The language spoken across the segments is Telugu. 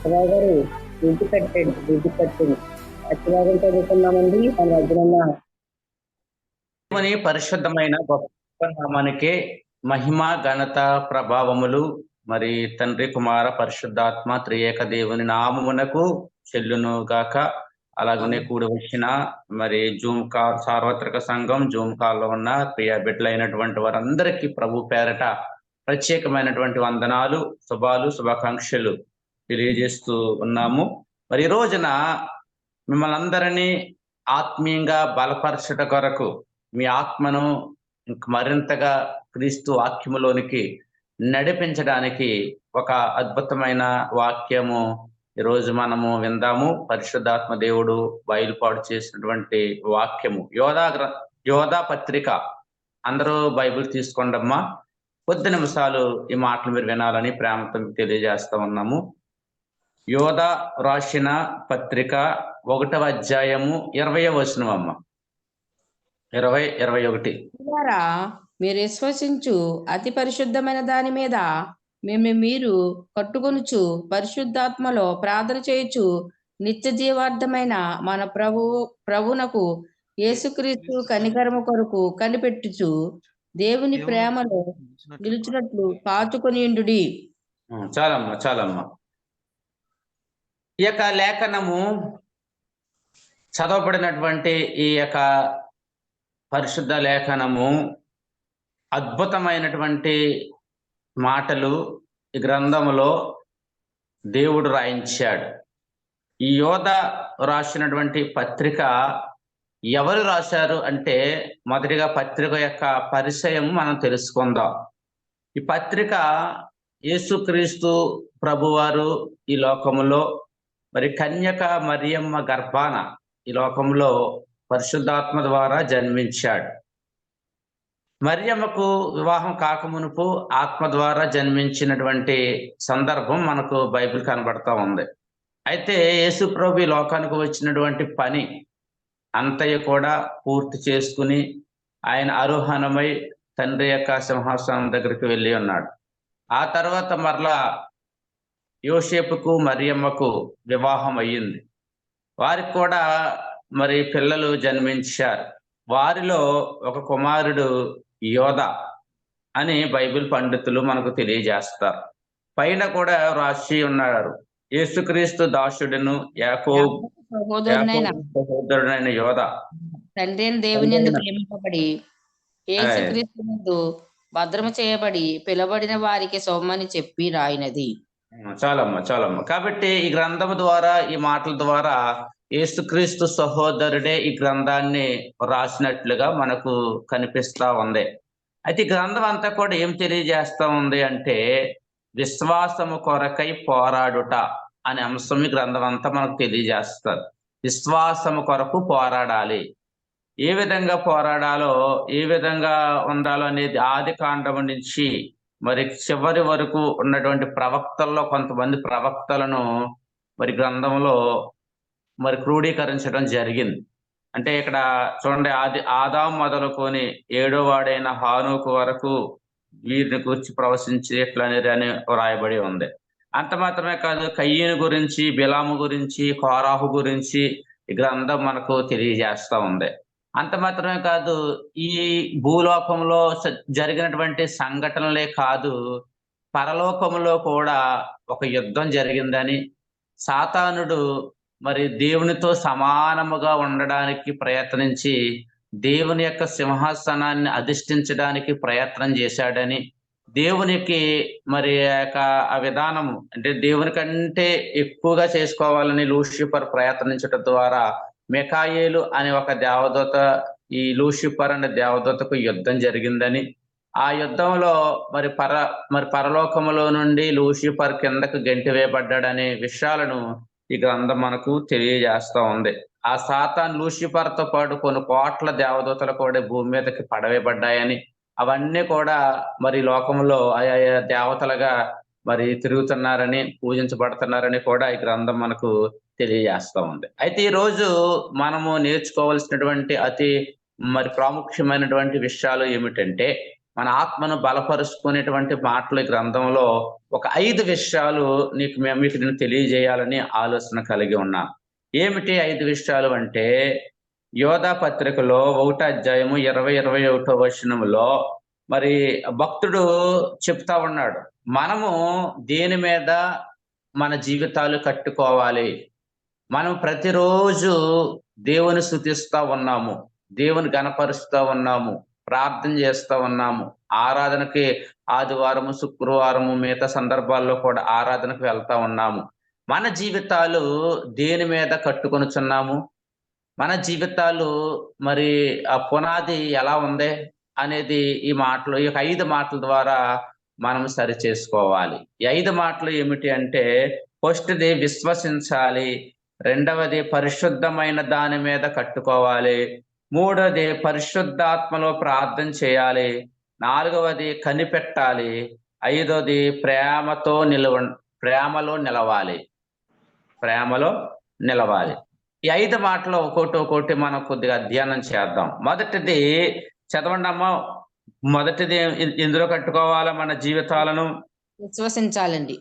సత్యబాబు గారు బ్రిడ్జ్ కట్టండి. సత్యబాబు చదువుకున్నామండి మన దగ్గర దేవుని పరిశుద్ధమైన గొప్ప నామానికి మహిమ ఘనత ప్రభావములు మరి తండ్రి కుమార పరిశుద్ధాత్మ త్రియేక దేవుని నామమునకు చెల్లును గాక. అలాగనే కూడి వచ్చిన మరి జూమ్ కాల్ సార్వత్రిక సంఘం జూమ్ కాల్లో ఉన్న ప్రియ బిడ్డలైనటువంటి వారందరికీ ప్రభు పేరట ప్రత్యేకమైనటువంటి వందనాలు, శుభాలు, శుభాకాంక్షలు తెలియజేస్తూ ఉన్నాము. మరి ఈ రోజున మిమ్మల్ని అందరినీ ఆత్మీయంగా బలపరచుట కొరకు మీ ఆత్మను మరింతగా క్రీస్తు వాక్యములోనికి నడిపించడానికి ఒక అద్భుతమైన వాక్యము ఈరోజు మనము విందాము. పరిశుద్ధాత్మ దేవుడు బయలుపాటు చేసినటువంటి వాక్యము యోధా పత్రిక. అందరూ బైబిల్ తీసుకోండమ్మా. కొద్ది నిమిషాలు ఈ మాటలు మీరు వినాలని ప్రేమతో తెలియజేస్తా ఉన్నాము. యోధా రాసిన పత్రిక 1వ అధ్యాయము 20వ వచనం అమ్మ. 20-21 ద్వారా మీరు విశ్వసించు అతి పరిశుద్ధమైన దాని మీద మీరు కట్టుకొనుచు పరిశుద్ధాత్మలో ప్రార్థన చేయొచ్చు నిత్య జీవార్థమైన మన ప్రభునకు యేసుక్రీస్తు కనికరము కొరకు కనిపెట్టుచు దేవుని ప్రేమలో నిలిచినట్లు కాచుకొనియుండుడి. చాలమ్మా. ఈ యొక్క లేఖనము చదవబడినటువంటి ఈ యొక్క పరిశుద్ధ లేఖనము అద్భుతమైనటువంటి మాటలు ఈ గ్రంథములో దేవుడు రాయించాడు. ఈ యోధా రాసినటువంటి పత్రిక ఎవరు రాశారు అంటే మొదటిగా పత్రిక యొక్క పరిచయం మనం తెలుసుకుందాం. ఈ పత్రిక యేసుక్రీస్తు ప్రభువారు ఈ లోకములో మరి కన్యక మరియమ్మ గర్భాన ఈ లోకంలో పరిశుద్ధాత్మ ద్వారా జన్మించాడు. మరియమ్మకు వివాహం కాకమునుపు ఆత్మ ద్వారా జన్మించినటువంటి సందర్భం మనకు బైబిల్ కనబడతా ఉంది. అయితే యేసు ప్రభు ఈ లోకానికి వచ్చినటువంటి పని అంతయ్య కూడా పూర్తి చేసుకుని ఆయన ఆరోహణమై తండ్రి యొక్క సింహాసనం దగ్గరికి వెళ్ళి ఉన్నాడు. ఆ తర్వాత మరలా యోసేపుకు మరియమ్మకు వివాహం అయ్యింది. వారికి కూడా మరి పిల్లలు జన్మించారు. వారిలో ఒక కుమారుడు యోధా అని బైబిల్ పండితులు మనకు తెలియజేస్తారు. పైన కూడా రాసి ఉన్నారు, యేసుక్రీస్తు దాసుడును యాకోబు సహోదరుడైన యోధా తండ్రి దేవుని ప్రేమింపబడి యేసుక్రీస్తు ముందు భద్రము చేయబడి పిలబడిన వారికి సొమ్మని చెప్పి రాయినది. చాలమ్మా. కాబట్టి ఈ గ్రంథము ద్వారా ఈ మాటల ద్వారా యేసుక్రీస్తు సహోదరుడే ఈ గ్రంథాన్ని రాసినట్లుగా మనకు కనిపిస్తా ఉంది. అయితే ఈ గ్రంథం అంతా కూడా ఏం తెలియజేస్తా ఉంది అంటే విశ్వాసము కొరకై పోరాడుట అనే అంశం ఈ గ్రంథం అంతా మనకు తెలియజేస్తారు. విశ్వాసము కొరకు పోరాడాలి, ఏ విధంగా పోరాడాలో ఏ విధంగా ఉండాలో అనేది ఆది కాండము నుంచి మరి చివరి వరకు ఉన్నటువంటి ప్రవక్తల్లో కొంతమంది ప్రవక్తలను మరి గ్రంథంలో మరి క్రోడీకరించడం జరిగింది. అంటే ఇక్కడ చూడండి, ఆదాం మొదలుకొని 7వ వాడైన హానోకు వరకు వీరిని గురించి ప్రవశించేట్లనేది అని రాయబడి ఉంది. అంత మాత్రమే కాదు, కయ్యను గురించి, బిలాము గురించి, కోరాహు గురించి ఈ గ్రంథం మనకు తెలియజేస్తా ఉంది. అంత మాత్రమే కాదు, ఈ భూలోకంలో జరిగినటువంటి సంఘటనలే కాదు, పరలోకంలో కూడా ఒక యుద్ధం జరిగిందని, సాతానుడు మరి దేవునితో సమానముగా ఉండడానికి ప్రయత్నించి దేవుని యొక్క సింహాసనాన్ని అధిష్ఠించడానికి ప్రయత్నం చేశాడని, దేవునికి మరి ఆ విధానము అంటే దేవుని కంటే ఎక్కువగా చేసుకోవాలని లూసిఫర్ ప్రయత్నించడం ద్వారా మిఖాయేలు అనే ఒక దేవదూత ఈ లూసిఫర్ అనే దేవదూతకు యుద్ధం జరిగిందని, ఆ యుద్ధంలో మరి పరలోకములో నుండి లూసిఫర్ కిందకు గెంటి వేయబడ్డాడనే విషయాలను ఈ గ్రంథం మనకు తెలియజేస్తా ఉంది. ఆ సాతాన్ లూసిఫర్తో పాటు కొన్ని కోట్ల దేవదూతలు కూడా భూమి మీదకి పడవేయబడ్డాయని, అవన్నీ కూడా మరి లోకంలో ఆయా దేవతలుగా మరి తిరుగుతున్నారని, పూజించబడుతున్నారని కూడా ఈ గ్రంథం మనకు తెలియజేస్తా ఉంది. అయితే ఈ రోజు మనము నేర్చుకోవాల్సినటువంటి అతి మరి ప్రాముఖ్యమైనటువంటి విషయాలు ఏమిటంటే, మన ఆత్మను బలపరుచుకునేటువంటి మాటలు ఈ గ్రంథంలో ఒక 5 విషయాలు మీకు నేను తెలియజేయాలని ఆలోచన కలిగి ఉన్నాను. ఏమిటి 5 విషయాలు అంటే, యోధా పత్రికలో 1వ అధ్యాయము 20-21 వచనంలో మరి భక్తుడు చెప్తా ఉన్నాడు. మనము దేని మీద మన జీవితాలు కట్టుకోవాలి? మనం ప్రతిరోజు దేవుని స్తుతిస్తా ఉన్నాము, దేవుని గణపరుస్తా ఉన్నాము, ప్రార్థన చేస్తా ఉన్నాము, ఆరాధనకి ఆదివారము, శుక్రవారము, మిగతా సందర్భాల్లో కూడా ఆరాధనకు వెళ్తా ఉన్నాము. మన జీవితాలు దేని మీద కట్టుకొనుచున్నాము? మన జీవితాలు మరి ఆ పునాది ఎలా ఉంది అనేది ఈ 5 మాటల ద్వారా మనం సరి చేసుకోవాలి. ఈ 5 మాటలు ఏమిటి అంటే, ఫస్ట్‌ది విశ్వసించాలి, రెండవది పరిశుద్ధమైన దాని మీద కట్టుకోవాలి, మూడవది పరిశుద్ధాత్మలో ప్రార్థన చేయాలి, నాలుగవది కనిపెట్టాలి, ఐదవది ప్రేమలో నిలవాలి. ఈ 5 మాటలు ఒక్కోటి మనం కొద్దిగా అధ్యయనం చేద్దాం. మొదటిది చదవండి అమ్మా. మొదటిది ఎందులో కట్టుకోవాలా మన జీవితాలను? విశ్వసించాలండి.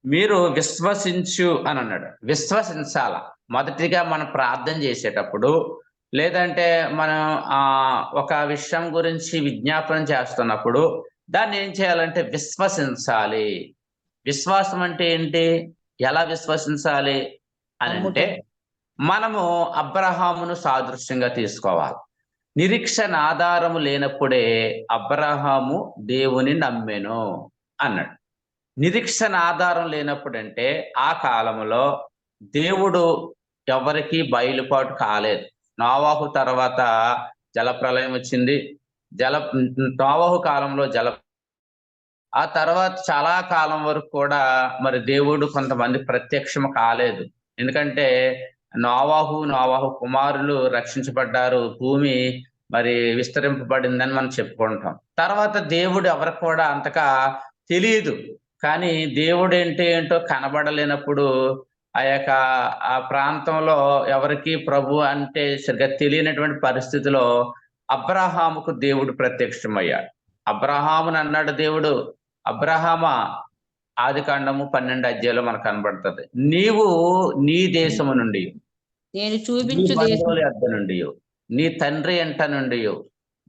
మీరు విశ్వసించు అని అన్నాడు. విశ్వసించాల. మొదటిగా మనం ప్రార్థన చేసేటప్పుడు, లేదంటే మనం ఒక విషయం గురించి విజ్ఞాపన చేస్తున్నప్పుడు దాన్ని ఏం చేయాలంటే విశ్వసించాలి. విశ్వాసం అంటే ఏంటి? ఎలా విశ్వసించాలి అని అంటే, మనము అబ్రహామును సాదృశ్యంగా తీసుకోవాలి. నిరీక్షణ ఆధారము లేనప్పుడే అబ్రహాము దేవుని నమ్మెను అన్నాడు. నిరీక్షణ ఆధారం లేనప్పుడంటే ఆ కాలంలో దేవుడు ఎవరికి బయలుపాటు కాలేదు. నోవాహు తర్వాత జలప్రలయం వచ్చింది. నోవాహు కాలంలో ఆ తర్వాత చాలా కాలం వరకు కూడా మరి దేవుడు కొంతమంది ప్రత్యక్షం కాలేదు. ఎందుకంటే నోవాహు కుమారులు రక్షించబడ్డారు, భూమి మరి విస్తరింపబడిందని మనం చెప్పుకుంటాం. తర్వాత దేవుడు ఎవరికి కూడా అంతగా తెలియదు. కానీ దేవుడు ఏంటో కనబడలేనప్పుడు ఆ ప్రాంతంలో ఎవరికి ప్రభు అంటే సరిగ్గా తెలియనటువంటి పరిస్థితిలో అబ్రహాముకు దేవుడు ప్రత్యక్షమయ్యాడు. అబ్రహాముని అన్నాడు దేవుడు, అబ్రహామా, ఆదికాండము 12 అధ్యాయంలో మనకు కనబడుతుంది, నీవు నీ దేశము నుండి, నేను చూపించు బంధువుల యొద్ద నుండి, నీ తండ్రి ఎంట నుండి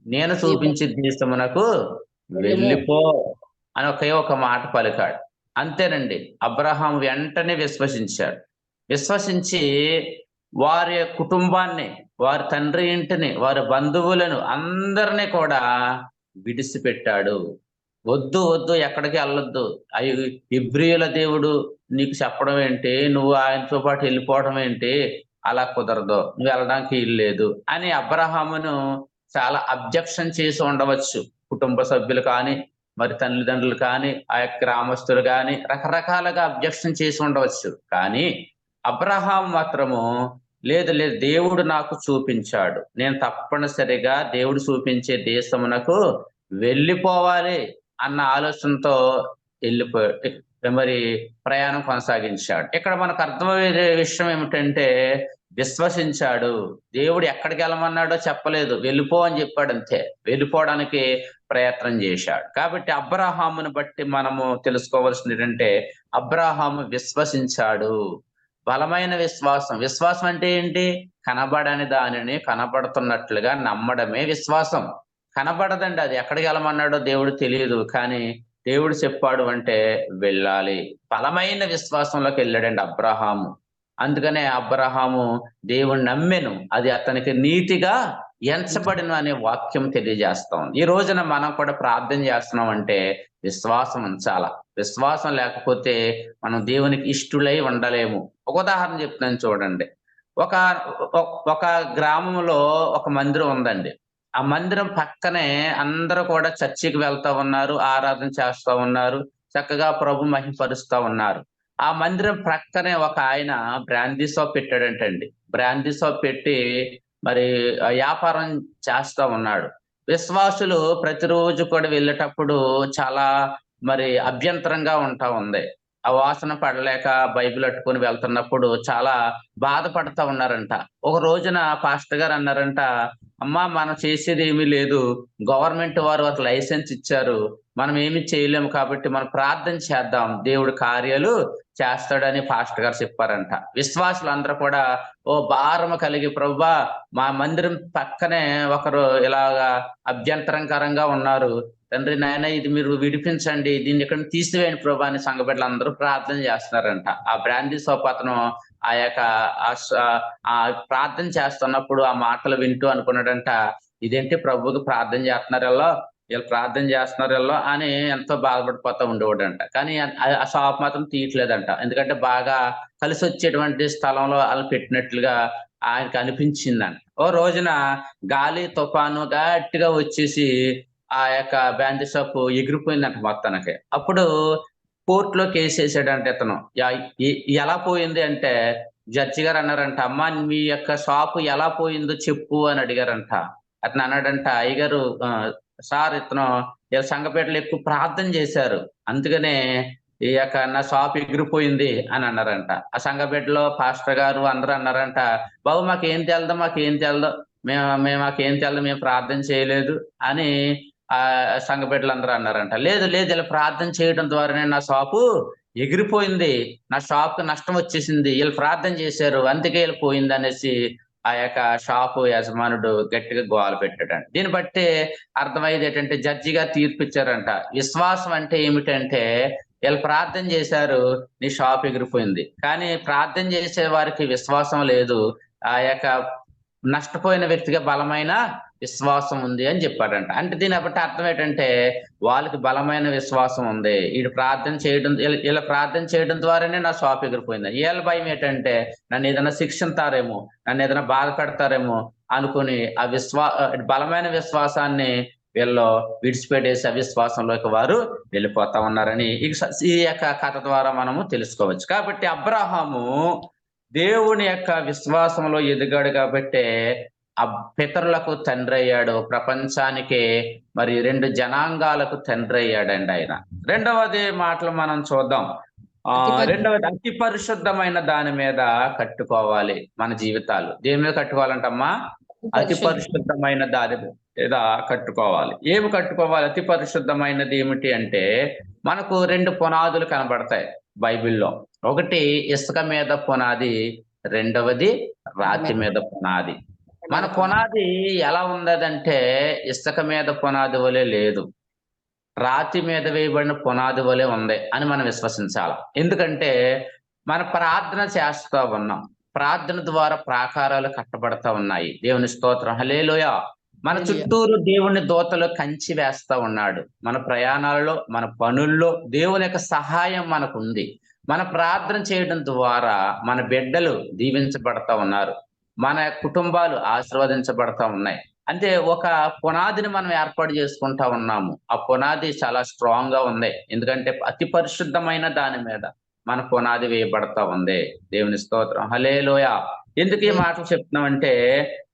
నేను చూపించే దేశమునకు వెళ్ళిపో అని ఒక మాట పలికాడు. అంతేనండి. అబ్రహాం వెంటనే విశ్వసించాడు. విశ్వసించి వారి కుటుంబాన్ని, వారి తండ్రి ఇంటిని, వారి బంధువులను అందరినీ కూడా విడిచిపెట్టాడు. వద్దు ఎక్కడికి వెళ్ళొద్దు, ఇబ్రియుల దేవుడు నీకు చెప్పడం ఏంటి, నువ్వు ఆయనతో పాటు వెళ్ళిపోవడం ఏంటి, అలా కుదరదు, నువ్వు వెళ్ళడానికి లేదు అని అబ్రహామును చాలా అబ్జెక్షన్ చేసి ఉండవచ్చు. కుటుంబ సభ్యులు కానీ, మరి తల్లిదండ్రులు కానీ, ఆ యొక్క గ్రామస్తులు కానీ రకరకాలుగా అబ్జెక్షన్ చేసి ఉండవచ్చు. కానీ అబ్రహాం మాత్రము లేదు, దేవుడు నాకు చూపించాడు, నేను తప్పనిసరిగా దేవుడు చూపించే దేశమునకు వెళ్ళిపోవాలి అన్న ఆలోచనతో మరి ప్రయాణం కొనసాగించాడు. ఇక్కడ మనకు అర్థమయ్యే విషయం ఏమిటంటే, విశ్వసించాడు. దేవుడు ఎక్కడికి వెళ్ళమన్నాడో చెప్పలేదు, వెళ్ళిపో అని చెప్పాడు అంతే. వెళ్ళిపోవడానికి ప్రయత్నం చేశాడు. కాబట్టి అబ్రహామును బట్టి మనము తెలుసుకోవాల్సింది ఏంటంటే, అబ్రహాము విశ్వసించాడు. బలమైన విశ్వాసం. విశ్వాసం అంటే ఏంటి? కనబడని దానిని కనబడుతున్నట్లుగా నమ్మడమే విశ్వాసం. కనబడదండి, అది ఎక్కడికి వెళ్ళమన్నాడో దేవుడు తెలియదు, కానీ దేవుడు చెప్పాడు అంటే వెళ్ళాలి. బలమైన విశ్వాసంలోకి వెళ్ళాడండి అబ్రహాము. అందుకనే అబ్రహాము దేవుని నమ్మెను, అది అతనికి నీతిగా ఎంచబడిన అనే వాక్యం తెలియజేస్తాం. ఈ రోజున మనం కూడా ప్రార్థన చేస్తున్నాం అంటే విశ్వాసం ఉంచాల. విశ్వాసం లేకపోతే మనం దేవునికి ఇష్టలై ఉండలేము. ఒక ఉదాహరణ చెప్తున్నాను చూడండి. ఒక గ్రామంలో ఒక మందిరం ఉందండి. ఆ మందిరం పక్కనే అందరూ కూడా చర్చికి వెళ్తా ఉన్నారు, ఆరాధన చేస్తా ఉన్నారు, చక్కగా ప్రభు మహిమపరుస్తా ఉన్నారు. ఆ మందిరం ప్రక్కనే ఒక ఆయన బ్రాందీ షాప్ పెట్టాడంటండి. బ్రాందీ షాప్ పెట్టి మరి వ్యాపారం చేస్తా ఉన్నాడు. విశ్వాసులు ప్రతిరోజు కూడా వెళ్ళేటప్పుడు చాలా మరి అభ్యంతరంగా ఉంటా ఉంది. ఆ వాసన పడలేక బైబిల్ అట్టుకొని వెళ్తున్నప్పుడు చాలా బాధపడతా ఉన్నారంట. ఒక రోజున పాస్టర్ గారు అన్నారంట, అమ్మా మనం చేసేది ఏమీ లేదు, గవర్నమెంట్ వారు ఒక లైసెన్స్ ఇచ్చారు, మనం ఏమి చేయలేము కాబట్టి మనం ప్రార్థన చేద్దాం, దేవుడు కార్యాలు చేస్తాడని పాస్టర్ గారు చెప్పారంట. విశ్వాసులందరూ కూడా ఓ భారము కలిగి, ప్రభువా మా మందిరం పక్కనే ఒకరు ఇలాగా అభ్యంతరకరంగా ఉన్నారు, తండ్రి నాయన ఇది మీరు విడిపించండి, దీన్ని ఇక్కడ తీసివేయండి ప్రభా అని సంఘ బిడ్డలందరూ ప్రార్థన చేస్తున్నారంట. ఆ బ్రాందీ సోప్ అతను ఆ యొక్క ఆ ప్రార్థన చేస్తున్నప్పుడు ఆ మాటలు వింటూ అనుకున్నాడంట, ఇదేంటి ప్రభువుకి ప్రార్థన చేస్తున్నారల్లో, వీళ్ళు ప్రార్థన చేస్తున్నారల్లో అని ఎంతో బాధపడిపోతా ఉండేవాడంట. కానీ ఆ షాప్ మాత్రం తీయట్లేదంట, ఎందుకంటే బాగా కలిసి వచ్చేటువంటి స్థలంలో వాళ్ళు పెట్టినట్లుగా ఆయనకు అనిపించిందంట. ఓ రోజున గాలి తుఫాను గట్టిగా వచ్చేసి ఆ యొక్క బ్రాందీ షాప్ ఎగిరిపోయిందంట మొత్తానికి. అప్పుడు కోర్టులో కేసు వేసాడంట ఇతను. ఎలా పోయింది అంటే జడ్జి గారు అన్నారంట, అమ్మా మీ యొక్క షాపు ఎలా పోయిందో చెప్పు అని అడిగారంట. అతను అన్నాడంట, అయ్యగారు సార్ ఇతను సంఘపేటలో ఎక్కువ ప్రార్థన చేశారు, అందుకనే ఈ యొక్క నా షాప్ ఎగిరిపోయింది అని అన్నారంట. ఆ సంఘపేటలో పాస్టర్ గారు అందరూ అన్నారంట, బాబు మాకేం తెలదు, మాకేం తెలదు, మేము ప్రార్థన చేయలేదు అని ఆ సంఘ బిడ్డలందరూ అన్నారంట. లేదు లేదు, ఇలా ప్రార్థన చేయడం ద్వారానే నా షాపు ఎగిరిపోయింది, నా షాప్ కు నష్టం వచ్చేసింది, వీళ్ళు ప్రార్థన చేశారు అందుకే వీళ్ళు పోయింది అనేసి ఆ యొక్క షాపు యజమానుడు గట్టిగా గోల పెట్టాడంట. దీన్ని బట్టి అర్థమయ్యేది ఏంటంటే జడ్జిగా తీర్పు ఇచ్చారంట. విశ్వాసం అంటే ఏమిటంటే వీళ్ళు ప్రార్థన చేశారు, నీ షాప్ ఎగిరిపోయింది, కానీ ప్రార్థన చేసే వారికి విశ్వాసం లేదు, ఆ యొక్క నష్టపోయిన వ్యక్తిగా బలమైన విశ్వాసం ఉంది అని చెప్పాడంట. అంటే దీన్ని బట్టి అర్థం ఏంటంటే వాళ్ళకి బలమైన విశ్వాసం ఉంది, వీళ్ళు ప్రార్థన చేయడం, ఇలా ప్రార్థన చేయడం ద్వారానే నా షాప్ ఎగిరిపోయింది. వీళ్ళ భయం ఏంటంటే నన్ను ఏదైనా శిక్షిస్తారేమో, నన్ను ఏదైనా బాధ పెడతారేమో అనుకుని ఆ బలమైన విశ్వాసాన్ని వీళ్ళు విడిచిపెట్టేసి అవిశ్వాసంలోకి వారు వెళ్ళిపోతా ఉన్నారని ఈ యొక్క కథ ద్వారా మనము తెలుసుకోవచ్చు. కాబట్టి అబ్రహాము దేవుని యొక్క విశ్వాసంలో ఎదిగాడు కాబట్టి ఆ పితరులకు తండ్రి అయ్యాడు, ప్రపంచానికి మరి 2 జనాంగాలకు తండ్రి అయ్యాడండి ఆయన. రెండవది మాటలు మనం చూద్దాం. రెండవది అతి పరిశుద్ధమైన దాని మీద కట్టుకోవాలి మన జీవితాలు. దేని మీద కట్టుకోవాలంటమ్మా? అతి పరిశుద్ధమైన దాని మీద కట్టుకోవాలి. ఏమి కట్టుకోవాలి? అతి పరిశుద్ధమైనది ఏమిటి అంటే మనకు 2 పునాదులు కనబడతాయి బైబిల్లో. ఒకటి ఇసుక మీద పునాది, రెండవది రాతి మీద పునాది. మన పునాది ఎలా ఉన్నదంటే ఇసుక మీద పునాది వలె లేదు, రాతి మీద వేయబడిన పునాది వలె ఉంది అని మనం విశ్వసించాలి. ఎందుకంటే మన ప్రార్థన చేస్తా ఉన్నాం, ప్రార్థన ద్వారా ప్రాకారాలు కట్టబడతా ఉన్నాయి. దేవుని స్తోత్రం, హల్లెలూయా. మన చుట్టూరు దేవుని దూతలు కంచి వేస్తా ఉన్నాడు. మన ప్రయాణాలలో, మన పనుల్లో దేవుని యొక్క సహాయం మనకు ఉంది. మన ప్రార్థన చేయడం ద్వారా మన బిడ్డలు దీవించబడతా ఉన్నారు, మన కుటుంబాలు ఆశీర్వదించబడతా ఉన్నాయి. అంటే ఒక పునాదిని మనం ఏర్పాటు చేసుకుంటా ఉన్నాము. ఆ పునాది చాలా స్ట్రాంగ్ గా ఉంది, ఎందుకంటే అతి పరిశుద్ధమైన దాని మీద మన పునాది వేయబడతా ఉంది. దేవుని స్తోత్రం, హల్లెలూయా. ఎందుకు ఈ మాటలు చెప్తున్నామంటే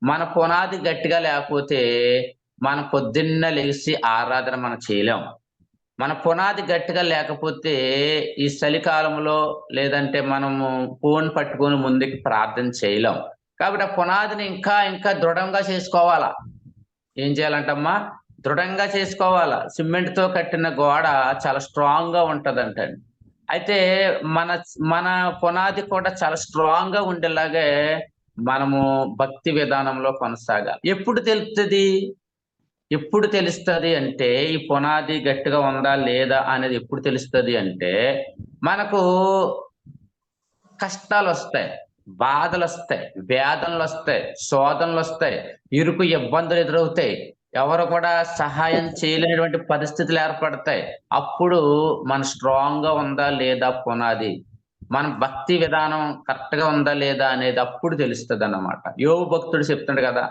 మన పునాది గట్టిగా లేకపోతే మనం పొద్దున్న లేచి ఆరాధన మనం చేయలేం. మన పునాది గట్టిగా లేకపోతే ఈ చలికాలంలో లేదంటే మనము ఫోన్ పట్టుకొని ముందుకు ప్రార్థన చేయలేం. కాబట్టి ఆ పునాదిని ఇంకా ఇంకా దృఢంగా చేసుకోవాలా. ఏం చేయాలంటమ్మా? దృఢంగా చేసుకోవాలా. సిమెంట్ తో కట్టిన గోడ చాలా స్ట్రాంగ్ గా ఉంటదంటండి. అయితే మన పునాది కూడా చాలా స్ట్రాంగ్ గా ఉండేలాగే మనము భక్తి విధానంలో కొనసాగాలి. ఎప్పుడు తెలుస్తుంది అంటే ఈ పునాది గట్టిగా ఉందా లేదా అనేది ఎప్పుడు తెలుస్తుంది అంటే మనకు కష్టాలు వస్తాయి, బాధలు వస్తాయి, వేదనలు వస్తాయి, శోధనలు వస్తాయి, ఇరుకు ఇబ్బందులు ఎదురవుతాయి, ఎవరు కూడా సహాయం చేయలేనటువంటి పరిస్థితులు ఏర్పడతాయి. అప్పుడు మన స్ట్రాంగ్ గా ఉందా లేదా పునాది, మన భక్తి విధానం కరెక్ట్ గా ఉందా లేదా అనేది అప్పుడు తెలుస్తుంది అన్నమాట. యోబు భక్తుడు చెప్తున్నాడు కదా,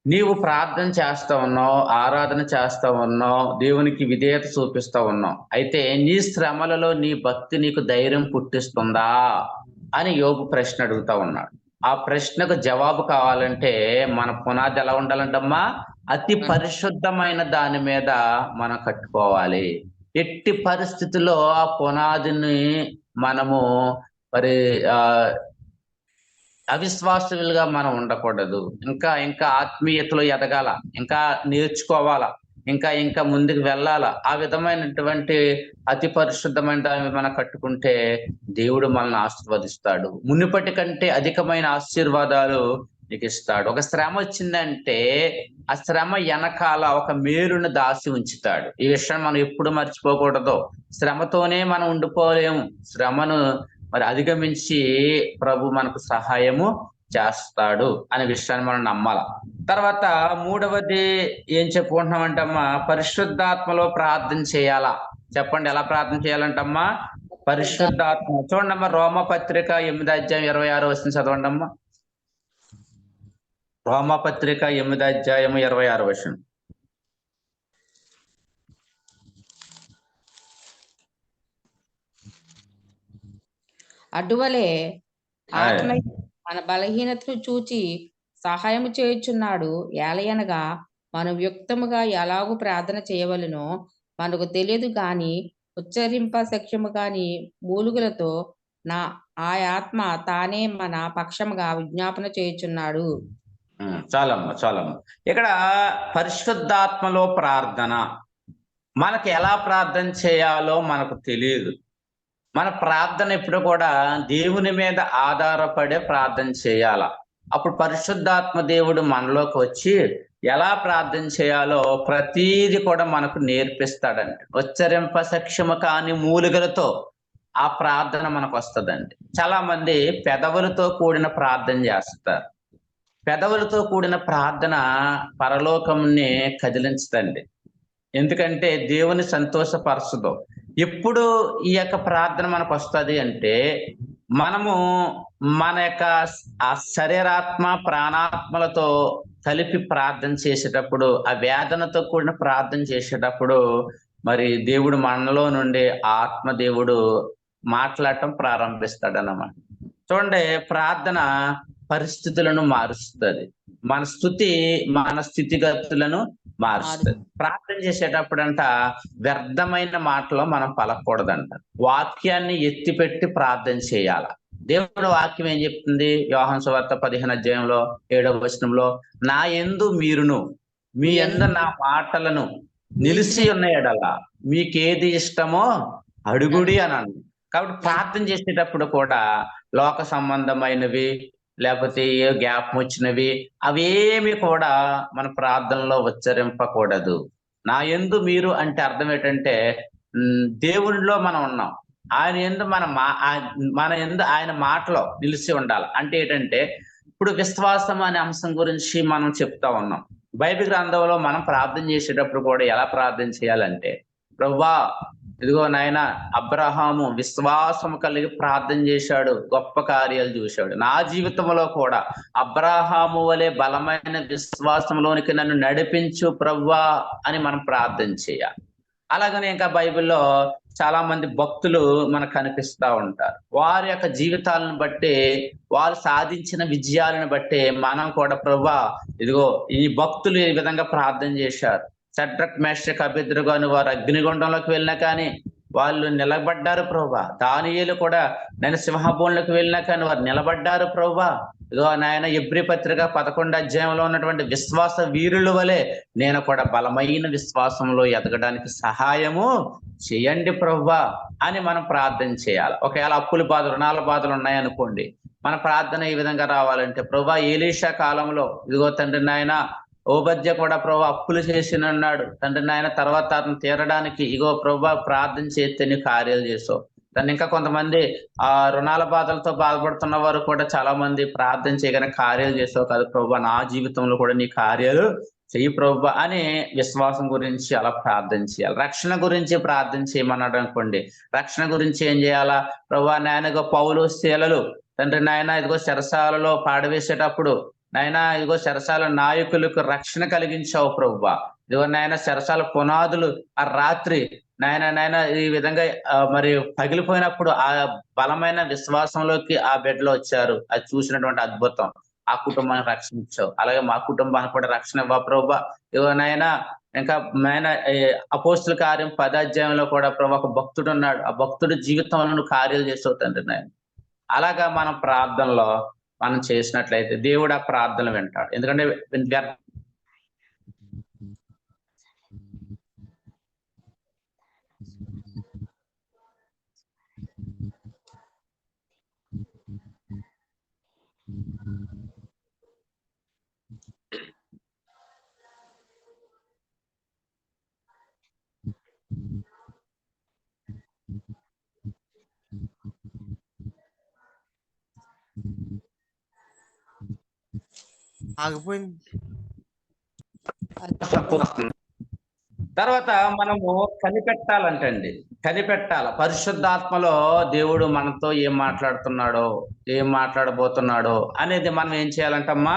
నీవు ప్రార్థన చేస్తా ఉన్నావు, ఆరాధన చేస్తా ఉన్నావు, దేవునికి విధేయత చూపిస్తా ఉన్నావు, అయితే నీ శ్రమలలో నీ భక్తి నీకు ధైర్యం పుట్టిస్తుందా అని యోబు ప్రశ్న అడుగుతా ఉన్నాడు. ఆ ప్రశ్నకు జవాబు కావాలంటే మన పునాది ఎలా ఉండాలంటమ్మా? అతి పరిశుద్ధమైన దాని మీద మనం కట్టుకోవాలి. ఎట్టి పరిస్థితుల్లో ఆ పునాదిని మనము మరి అవిశ్వాసులుగా మనం ఉండకూడదు. ఇంకా ఇంకా ఆత్మీయతలో ఎదగాల, ఇంకా నేర్చుకోవాలా, ఇంకా ఇంకా ముందుకు వెళ్ళాలా. ఆ విధమైనటువంటి అతి పరిశుద్ధమైన దాన్ని మనం కట్టుకుంటే దేవుడు మనల్ని ఆశీర్వదిస్తాడు. మునుపటి కంటే అధికమైన ఆశీర్వాదాలు నీకు ఇస్తాడు. ఒక శ్రమ వచ్చిందంటే ఆ శ్రమ వెనకాల ఒక మేలును దాచి ఉంచుతాడు. ఈ విషయం మనం ఎప్పుడు మర్చిపోకూడదు. శ్రమతోనే మనం ఉండిపోలేము. శ్రమను మరి అధిగమించి ప్రభు మనకు సహాయము చేస్తాడు అనే విషయాన్ని మనం నమ్మాల. తర్వాత మూడవది ఏం చెప్పుకుంటున్నామంటమ్మా, పరిశుద్ధాత్మలో ప్రార్థన చేయాలా. చెప్పండి, ఎలా ప్రార్థన చేయాలంటమ్మా? పరిశుద్ధాత్మ. చూడండమ్మా, రోమపత్రిక 8:26 చదవండి అమ్మా. రోమపత్రిక 8:26. అటువలే ఆత్మ మన బలహీనతను చూచి సహాయము చేయుచున్నాడు. ఏలయనగా మనం యుక్తముగా ఎలాగూ ప్రార్థన చేయవలెనో మనకు తెలియదు గాని ఉచ్చరింప సఖ్యము గాని మూలుగులతో నా ఆ ఆత్మ తానే మన పక్షముగా విజ్ఞాపన చేయుచున్నాడు. చాలమ్మా. ఇక్కడ పరిశుద్ధాత్మలో ప్రార్థన. మనకు ఎలా ప్రార్థన చేయాలో మనకు తెలియదు. మన ప్రార్థన ఎప్పుడు కూడా దేవుని మీద ఆధారపడే ప్రార్థన చేయాల. అప్పుడు పరిశుద్ధాత్మ దేవుడు మనలోకి వచ్చి ఎలా ప్రార్థన చేయాలో ప్రతీది కూడా మనకు నేర్పిస్తాడండి. ఉచ్చరింప సఖ్యము కాని మూలికలతో ఆ ప్రార్థన మనకు వస్తుందండి. చాలా మంది పెదవులతో కూడిన ప్రార్థన చేస్తారు. పెదవులతో కూడిన ప్రార్థన పరలోకంని కదిలించదండి. ఎందుకంటే దేవుని సంతోషపరచదు. ఎప్పుడు ఈ యొక్క ప్రార్థన మనకు వస్తుంది అంటే మనము మన యొక్క ఆ శరీరాత్మ ప్రాణాత్మలతో కలిపి ప్రార్థన చేసేటప్పుడు, ఆ వేదనతో కూడిన ప్రార్థన చేసేటప్పుడు మరి దేవుడు మనలో నుండి ఆత్మ దేవుడు మాట్లాడటం ప్రారంభిస్తాడన్నమాట. చూడండి, ప్రార్థన పరిస్థితులను మారుస్తుంది. మన స్థితిగతులను మారుస్తుంది. ప్రార్థన చేసేటప్పుడంట వ్యర్థమైన మాటలో మనం పలకూడదంట. వాక్యాన్ని ఎత్తిపెట్టి ప్రార్థన చేయాల. దేవుడు వాక్యం ఏం చెప్తుంది? యోహాను సువార్త 15:7 నా యందు మీరును మీ యందు నా మాటలను నిలిచి ఉన్న ఎడల మీకేది ఇష్టమో అడుగుడి అని. కాబట్టి ప్రార్థన చేసేటప్పుడు కూడా లోక సంబంధమైనవి లేకపోతే ఏ జ్ఞాపం వచ్చినవి అవేమి కూడా మన ప్రార్థనలో ఉచ్చరింపకూడదు. నా యందు మీరు అంటే అర్థం ఏంటంటే దేవునిలో మనం ఉన్నాం. ఆయన యందు మన యందు ఆయన మాటలో నిలిచి ఉండాలి. అంటే ఏంటంటే ఇప్పుడు విశ్వాసం అనే అంశం గురించి మనం చెప్తా ఉన్నాం. బైబిల్ గ్రంథంలో మనం ప్రార్థన చేసేటప్పుడు కూడా ఎలా ప్రార్థన చేయాలంటే, ప్రభువా ఇదిగో నాయన అబ్రహాము విశ్వాసము కలిగి ప్రార్థన చేశాడు, గొప్ప కార్యాలు చూశాడు. నా జీవితంలో కూడా అబ్రహాము వలె బలమైన విశ్వాసంలోనికి నన్ను నడిపించు ప్రభువా అని మనం ప్రార్థన చేయాలి. అలాగనే ఇంకా బైబిల్లో చాలా మంది భక్తులు మనకు కనిపిస్తూ ఉంటారు. వారి యొక్క జీవితాలను బట్టి, వారు సాధించిన విజయాలను బట్టి మనం కూడా ప్రభువా ఇదిగో ఈ భక్తులు ఈ విధంగా ప్రార్థన చేశారు. షడ్రక్ మేషక్ అబేద్నెగో అని వారు అగ్నిగుండంలోకి వెళ్ళినా కానీ వాళ్ళు నిలబడ్డారు ప్రభువా. దానియేలు కూడా నేను సింహభూమిలోకి వెళ్ళినా కానీ వారు నిలబడ్డారు ప్రభువా. ఇదిగో నాయన ఎబ్రీ పత్రిక 11 ఉన్నటువంటి విశ్వాస వీరుల వలె నేను కూడా బలమైన విశ్వాసంలో ఎదగడానికి సహాయము చేయండి ప్రభువా అని మనం ప్రార్థన చేయాలి. ఒకవేళ అప్పుల బాధలు, రుణాల బాధలు ఉన్నాయనుకోండి, మన ప్రార్థన ఈ విధంగా రావాలంటే, ప్రభువా ఎలీషా కాలంలో ఇదిగో తండ్రి నాయన ఓబద్య కూడా ప్రభువా అప్పులు చేసినన్నాడు తండ్రి నాయన, తర్వాత అతను తీరడానికి ఇగో ప్రభువా ప్రార్థన చేస్తే నీ కార్యాలు చేసావు. దాన్ని ఇంకా కొంతమంది ఆ రుణాల బాధలతో బాధపడుతున్న వారు కూడా చాలా మంది ప్రార్థన చేయగానే కార్యాలు చేసావు కాదు ప్రభువా, నా జీవితంలో కూడా నీ కార్యాలు చెయ్యి ప్రభువా అని విశ్వాసం గురించి అలా ప్రార్థన చేయాలి. రక్షణ గురించి ప్రార్థన చేయమన్నాడు అనుకోండి, రక్షణ గురించి ఏం చేయాలా? ప్రభువా నాయనగో పౌలు శీలలు తండ్రి నాయన ఇదిగో చెరసాలలో పాడవేసేటప్పుడు నాయన ఇదిగో చెరసాల నాయకులకు రక్షణ కలిగించావు ప్రభువా. ఇదిగో నాయన చెరసాల పునాదులు ఆ రాత్రి నాయన ఈ విధంగా మరి పగిలిపోయినప్పుడు ఆ బలమైన విశ్వాసంలోకి ఆ బిడ్డలు వచ్చారు. అది చూసినటువంటి అద్భుతం. ఆ కుటుంబానికి రక్షణ ఇచ్చావు. అలాగే మా కుటుంబానికి కూడా రక్షణ ఇవ్వ ప్రభువా. ఇదిగో నాయన ఇంకా అపోస్తుల కార్యం 10వ అధ్యాయంలో కూడా ప్రభు ఒక భక్తుడు ఉన్నాడు, ఆ భక్తుడి జీవితంలో నువ్వు కార్యాలు చేసావు తండ్రి నాయన. అలాగా మనం ప్రార్థనలో మనం చేసినట్లయితే దేవుడు ఆ ప్రార్థనలు వింటాడు. ఎందుకంటే ఆగిపోయింది. తర్వాత మనము కనిపెట్టాలంటండి, కనిపెట్టాల పరిశుద్ధాత్మలో దేవుడు మనతో ఏం మాట్లాడుతున్నాడో, ఏం మాట్లాడబోతున్నాడో అనేది మనం ఏం చేయాలంటమ్మా,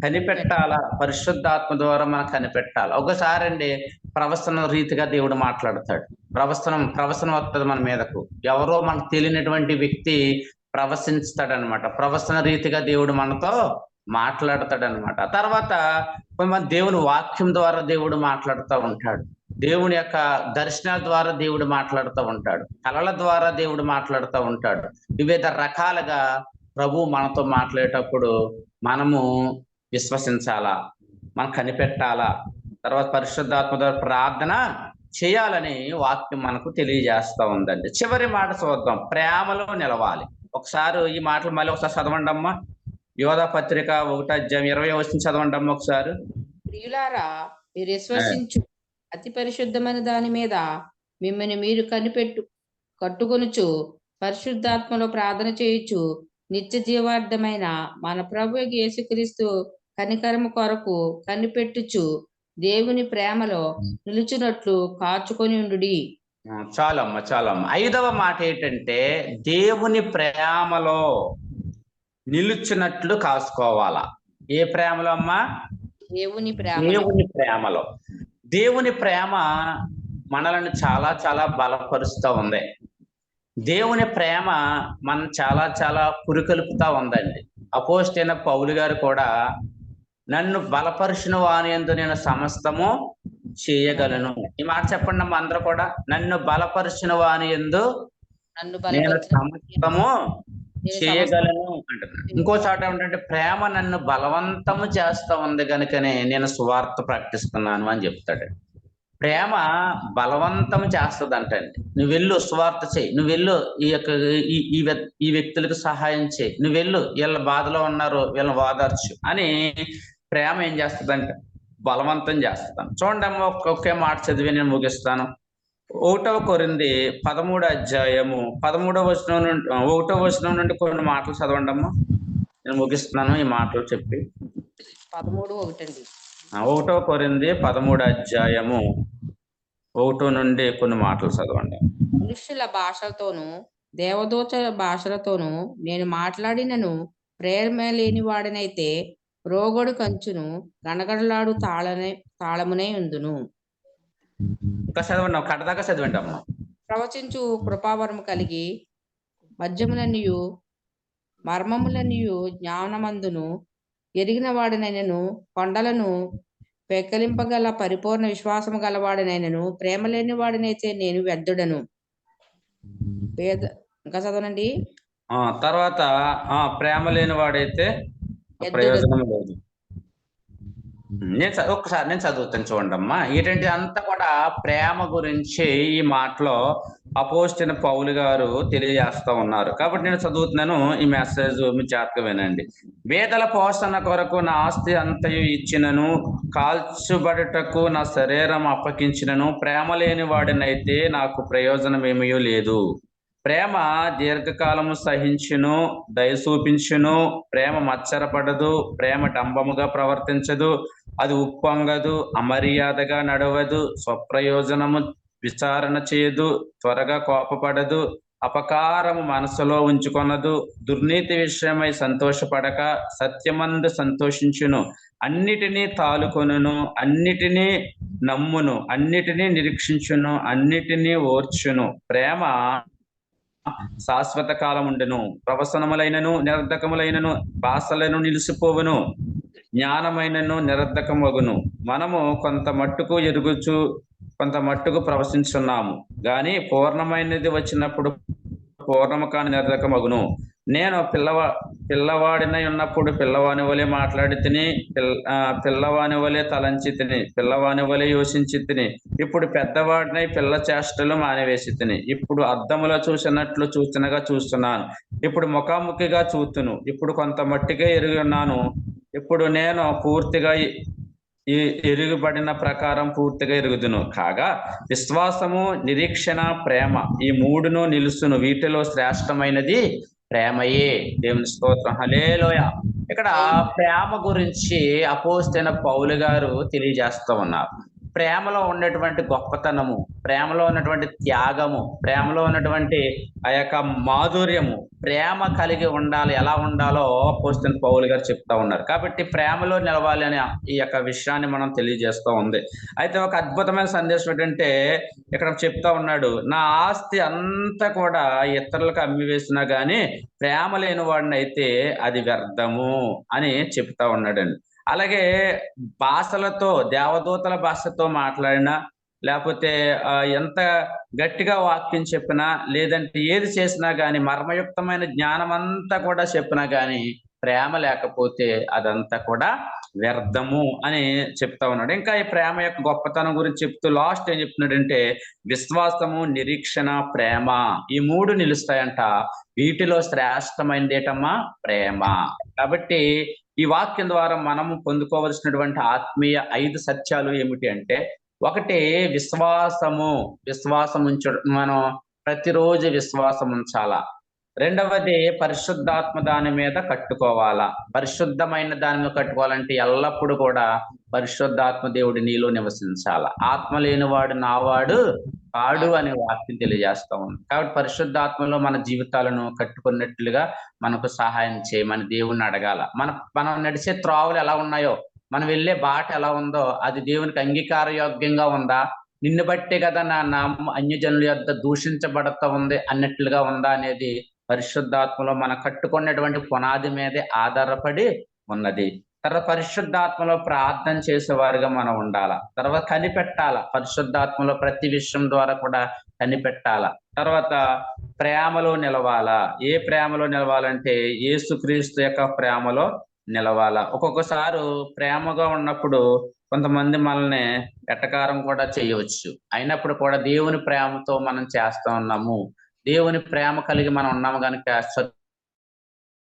కనిపెట్టాల. పరిశుద్ధాత్మ ద్వారా మనం కనిపెట్టాలి. ఒకసారి అండి ప్రవచన రీతిగా దేవుడు మాట్లాడతాడు. ప్రవచనం వస్తుంది మన మీదకు. ఎవరో మనకు తెలియనటువంటి వ్యక్తి ప్రవశిస్తాడనమాట. ప్రవచన రీతిగా దేవుడు మనతో మాట్లాడతాడనమాట. తర్వాత కొంతమంది దేవుని వాక్యం ద్వారా దేవుడు మాట్లాడుతూ ఉంటాడు. దేవుని యొక్క దర్శనాల ద్వారా దేవుడు మాట్లాడుతూ ఉంటాడు. కళల ద్వారా దేవుడు మాట్లాడుతూ ఉంటాడు. వివిధ రకాలుగా ప్రభు మనతో మాట్లాడేటప్పుడు మనము విశ్వసించాలా, మనం కనిపెట్టాలా. తర్వాత పరిశుద్ధాత్మ ద్వారా ప్రార్థన చేయాలని వాక్యం మనకు తెలియజేస్తా ఉందండి. చివరి మాట చూద్దాం, ప్రేమలో నిలవాలి. ఒకసారి ఈ మాటలు మళ్ళీ ఒకసారి చదవండి అమ్మా. యోధా పత్రిక 1వ అధ్యాయం 20వ వచనం చదవండి అమ్మ ఒకసారి. ప్రియులారా, మీరు విశ్వసించు అతి పరిశుద్ధమైన దాని మీద మిమ్మల్ని మీరు కట్టుకొనుచు పరిశుద్ధాత్మలో ప్రార్థన చేయొచ్చు నిత్య జీవార్థమైన మన ప్రభు యేసుక్రీస్తు కనికరము కొరకు కనిపెట్టుచు దేవుని ప్రేమలో నిలుచున్నట్లు కాచుకొని ఉండుడి. చాలమ్మ. 5వ మాట ఏంటంటే దేవుని ప్రేమలో నిలుచున్నట్లు కాసుకోవాలా. ఏ ప్రేమలో అమ్మా? దేవుని ప్రేమలో. దేవుని ప్రేమ మనల్ని చాలా చాలా బలపరుస్తూ ఉంది. దేవుని ప్రేమ మనం చాలా చాలా పురికొల్పుతా ఉందండి. అపోస్తలుడైన పౌలు గారు కూడా నన్ను బలపరుచిన వాని యందు నేను సమస్తము చేయగలను. ఈ మాట చెప్పండి అమ్మ అందరూ కూడా. నన్ను బలపరిచిన వాని యందు నేను సమస్తము చేయగలను అంటున్నాడు. ఇంకో చోట ఏంటంటే ప్రేమ నన్ను బలవంతము చేస్తా ఉంది కనుకనే నేను సువార్త ప్రకటిస్తున్నాను అని చెప్తాడు. ప్రేమ బలవంతం చేస్తుంది అంటండి. నువ్వు వెళ్ళు సువార్త చేయి, నువ్వు వెళ్ళు ఈ వ్యక్తులకు సహాయం చేయి, నువ్వు వెళ్ళు వీళ్ళ బాధలో ఉన్నారు వీళ్ళని ఓదార్చు అని ప్రేమ ఏం చేస్తుందంటే బలవంతం చేస్తాను. చూడండి అమ్మ, ఒకే మాట చదివి నేను ముగిస్తాను. 1వ కొరింథీ 13వ అధ్యాయము 13వ వచనం నుండి 1వ వచనం నుండి కొన్ని మాటలు చదవండి అమ్మా. నేను ముగిస్తున్నాను ఈ మాటలు చెప్పి. 1వ కొరింథీ 13వ అధ్యాయము 1 నుండి కొన్ని మాటలు చదవండి. మనుష్యుల భాషలతోనూ దేవదూత భాషలతోనూ నేను మాట్లాడినను ప్రేమ లేని వాడినైతే రోగడు కంచును గణగడలాడు తాళమునై ఉందును. ఇంకా చదవండి, కడదాకా చదవండి అమ్మ. ప్రవచించు కృపావరము కలిగి మధ్యములనియు మర్మములనియు జ్ఞానమందును ఎరిగిన వాడినైనను కొండలను పెక్కలింపగల పరిపూర్ణ విశ్వాసము గలవాడినైనను ప్రేమ లేని వాడినైతే నేను వ్యర్థుడను. ఇంకా చదవనండి. తర్వాత ప్రేమ లేని వాడైతే ప్రయోజనం లేదు. ఒక్కసారి నేను చదువుతాను చూడండి అమ్మా. ఏంటంటే అంతా కూడా ప్రేమ గురించి ఈ మాటలో అపోస్తలుడైన పౌలు గారు తెలియజేస్తా ఉన్నారు. కాబట్టి నేను చదువుతున్నాను ఈ మెసేజ్, మీ జాగ్రత్తగా వినండి. వేదల పోషణ కొరకు నా ఆస్తి అంతయు ఇచ్చినను, కాల్చుబడుటకు నా శరీరం అప్పగించినను ప్రేమ లేని వాడినైతే నాకు ప్రయోజనం ఏమీ లేదు. ప్రేమ దీర్ఘకాలము సహించును, దయ చూపించును, ప్రేమ మత్సరపడదు, ప్రేమ డంబముగా ప్రవర్తించదు, అది ఉప్పొంగదు, అమర్యాదగా నడవదు, స్వప్రయోజనము విచారణ చేయదు, త్వరగా కోపపడదు, అపకారము మనసులో ఉంచుకొనదు, దుర్నీతి విషయమై సంతోషపడక సత్యమందు సంతోషించును, అన్నిటినీ తాలుకొనును, అన్నిటినీ నమ్మును, అన్నిటినీ నిరీక్షించును, అన్నిటినీ ఓర్చును. ప్రేమ శాశ్వత కాలం ఉండెను, ప్రవసనములైనను నిరర్ధకములైనను భాషలను నిలిచిపోవును, జ్ఞానమైనను నిరర్ధకమగును, మనము కొంత మట్టుకు ఎరుగుచు కొంత మట్టుకు ప్రవశించున్నాము గాని పూర్ణమైనది వచ్చినప్పుడు పూర్ణము కాని నిరర్ధకమగును. నేను పిల్లవాడినై ఉన్నప్పుడు పిల్లవాని వలె మాట్లాడి తిని, పిల్లవాని వలె తలంచి తిని, పిల్లవాని వలె యోచించి తిని. ఇప్పుడు పెద్దవాడినై పిల్ల చేష్టలు మానివేసి తిని. ఇప్పుడు అద్దములో చూసినట్లు చూచినగా చూస్తున్నాను. ఇప్పుడు ముఖాముఖిగా చూతును. ఇప్పుడు కొంత మట్టిగా ఎరిగి ఉన్నాను. ఇప్పుడు నేను పూర్తిగా ఎరుగుబడిన ప్రకారం పూర్తిగా ఎరుగుదును. కాగా విశ్వాసము, నిరీక్షణ, ప్రేమ ఈ మూడును నిలుసును. వీటిలో శ్రేష్టమైనది ప్రేమయే. దేవుని స్తోత్రం. హల్లెలూయా. ఇక్కడ ప్రేమ గురించి అపోస్తలుడైన పౌలు గారు తెలియజేస్తూ ఉన్నారు. ప్రేమలో ఉన్నటువంటి గొప్పతనము, ప్రేమలో ఉన్నటువంటి త్యాగము, ప్రేమలో ఉన్నటువంటి ఆ యొక్క మాధుర్యము, ప్రేమ కలిగి ఉండాలి, ఎలా ఉండాలో అపోస్తలుడైన పౌలు గారు చెప్తా ఉన్నారు. కాబట్టి ప్రేమలో నిలవాలి అనే ఈ యొక్క విషయాన్ని మనం తెలియజేస్తూ ఉంది. అయితే ఒక అద్భుతమైన సందేశం ఏంటంటే ఇక్కడ చెప్తా ఉన్నాడు, నా ఆస్తి అంతా కూడా ఇతరులకు అమ్మివేసినా గానీ ప్రేమ లేని వాడిని అయితే అది వ్యర్థము అని చెప్తా ఉన్నాడండి. అలాగే భాషలతో, దేవదూతల భాషతో మాట్లాడినా, లేకపోతే ఎంత గట్టిగా వాక్యం చెప్పినా, లేదంటే ఏది చేసినా గాని, మర్మయుక్తమైన జ్ఞానం అంతా కూడా చెప్పినా గాని ప్రేమ లేకపోతే అదంతా కూడా వ్యర్థము అని చెప్తా ఉన్నాడు. ఇంకా ఈ ప్రేమ యొక్క గొప్పతనం గురించి చెప్తూ లాస్ట్ ఏం చెప్తున్నాడంటే విశ్వాసము, నిరీక్షణ, ప్రేమ ఈ మూడు నిలుస్తాయంట. వీటిలో శ్రేష్టమైనది ఏంటమ్మా? ప్రేమ. కాబట్టి ఈ వాక్యం ద్వారా మనము పొందుకోవలసినటువంటి ఆత్మీయ 5 సత్యాలు ఏమిటి అంటే, ఒకటి విశ్వాసం మనం ప్రతిరోజు విశ్వాసం ఉంచాలా. రెండవది పరిశుద్ధాత్మ దాని మీద కట్టుకోవాలా. పరిశుద్ధమైన దాని మీద కట్టుకోవాలంటే ఎల్లప్పుడూ కూడా పరిశుద్ధాత్మ దేవుడి నీలో నివసించాల. ఆత్మ లేనివాడు నావాడు కాడు అనే వాక్యం తెలియజేస్తా ఉంది. కాబట్టి పరిశుద్ధాత్మలో మన జీవితాలను కట్టుకున్నట్లుగా మనకు సహాయం చేయమని దేవుణ్ణి అడగాల. మనం నడిచే త్రోవలు ఎలా ఉన్నాయో, మనం వెళ్ళే బాట ఎలా ఉందో అది దేవునికి అంగీకారయోగ్యంగా ఉందా, నిన్ను బట్టే కదా నా నామం అన్యజనుల యొద్ద దూషించబడతా ఉంది అన్నట్లుగా ఉందా అనేది పరిశుద్ధాత్మలో మనం కట్టుకున్నటువంటి పునాది మీదే ఆధారపడి ఉన్నది. తర్వాత పరిశుద్ధాత్మలో ప్రార్థన చేసేవారుగా మనం ఉండాల. తర్వాత కనిపెట్టాల, పరిశుద్ధాత్మలో ప్రతి విషయం ద్వారా కూడా కనిపెట్టాల. తర్వాత ప్రేమలో నిలవాలా. ఏ ప్రేమలో నిలవాలంటే యేసుక్రీస్తు యొక్క ప్రేమలో నిలవాలా. ఒక్కొక్కసారి ప్రేమగా ఉన్నప్పుడు కొంతమంది మనల్ని ఎటకారం కూడా చేయవచ్చు. అయినప్పుడు కూడా దేవుని ప్రేమతో మనం చేస్తా ఉన్నాము, దేవుని ప్రేమ కలిగి మనం ఉన్నాము కనుక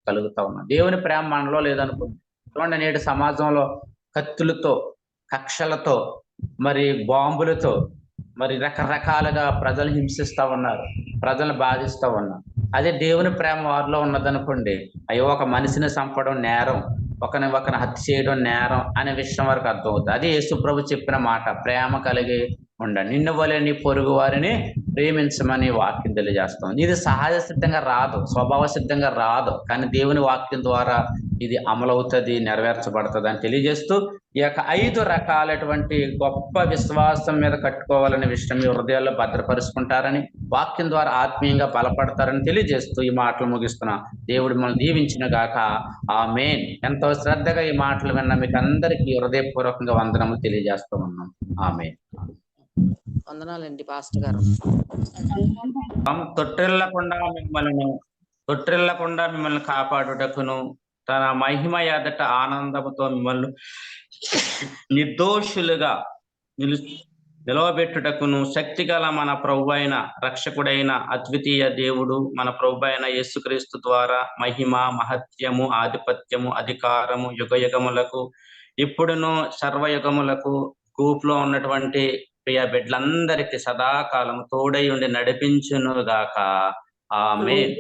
కలుగుతా ఉన్నాం. దేవుని ప్రేమ మనలో లేదనుకుంది. చూడండి, నేటి సమాజంలో కత్తులతో, కక్షలతో, మరి బాంబులతో, మరి రకరకాలుగా ప్రజలు హింసిస్తా ఉన్నారు, ప్రజలు బాధిస్తూ ఉన్నారు. అదే దేవుని ప్రేమ వారిలో ఉన్నదనుకోండి, అయ్యో ఒక మనిషిని చంపడం నేరం, ఒకరిని హత్య చేయడం నేరం అనే విషయం వరకు అర్థమవుతుంది. అది యేసు ప్రభు చెప్పిన మాట, ప్రేమ కలిగి ఉండండి, నిన్ను వలె నీ పొరుగు వారిని ప్రేమించమని వాక్యం తెలియజేస్తాం. ఇది సహజ సిద్ధంగా రాదు, స్వభావ సిద్ధంగా రాదు, కానీ దేవుని వాక్యం ద్వారా ఇది అమలవుతుంది, నెరవేర్చబడుతుంది అని తెలియజేస్తూ ఈ యొక్క 5 రకాలటువంటి గొప్ప విశ్వాసం మీద కట్టుకోవాలనే విషయం మీ హృదయాల్లో భద్రపరుచుకుంటారని, వాక్యం ద్వారా ఆత్మీయంగా బలపడతారని తెలియజేస్తూ ఈ మాటలు ముగిస్తున్నా. దేవుడు మనల్ని దీవించిన గాక. ఆమేన్. ఎంతో శ్రద్ధగా ఈ మాటలు విన్న మీకు అందరికీ హృదయపూర్వకంగా వందనములు తెలియజేస్తూ ఉన్నాం. ఆమేన్. వందనాలండి పాస్టర్ గారు. తొట్టిల్లకుండా మిమ్మల్ని కాపాడుటకును, తన మహిమ ఎదుట ఆనందముతో మిమ్మల్ని నిర్దోషులుగా నిలవబెట్టుటకును శక్తిగల మన ప్రభు అయిన రక్షకుడైన అద్వితీయ దేవుడు మన ప్రభు అయిన యేసుక్రీస్తు ద్వారా మహిమ, మహత్యము, ఆధిపత్యము, అధికారము యుగయుగములకు ఇప్పుడును సర్వయుగములకు గ్రూప్లో ఉన్నటువంటి ప్రియ బిడ్డలందరికీ సదాకాలం తోడై ఉండి నడిపించును గాక. ఆమేన్.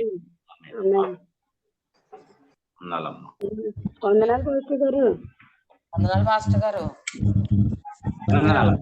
వందనాలు పాస్టర్ గారు. వందనాలు పాస్టర్ గారు. వందనాలు.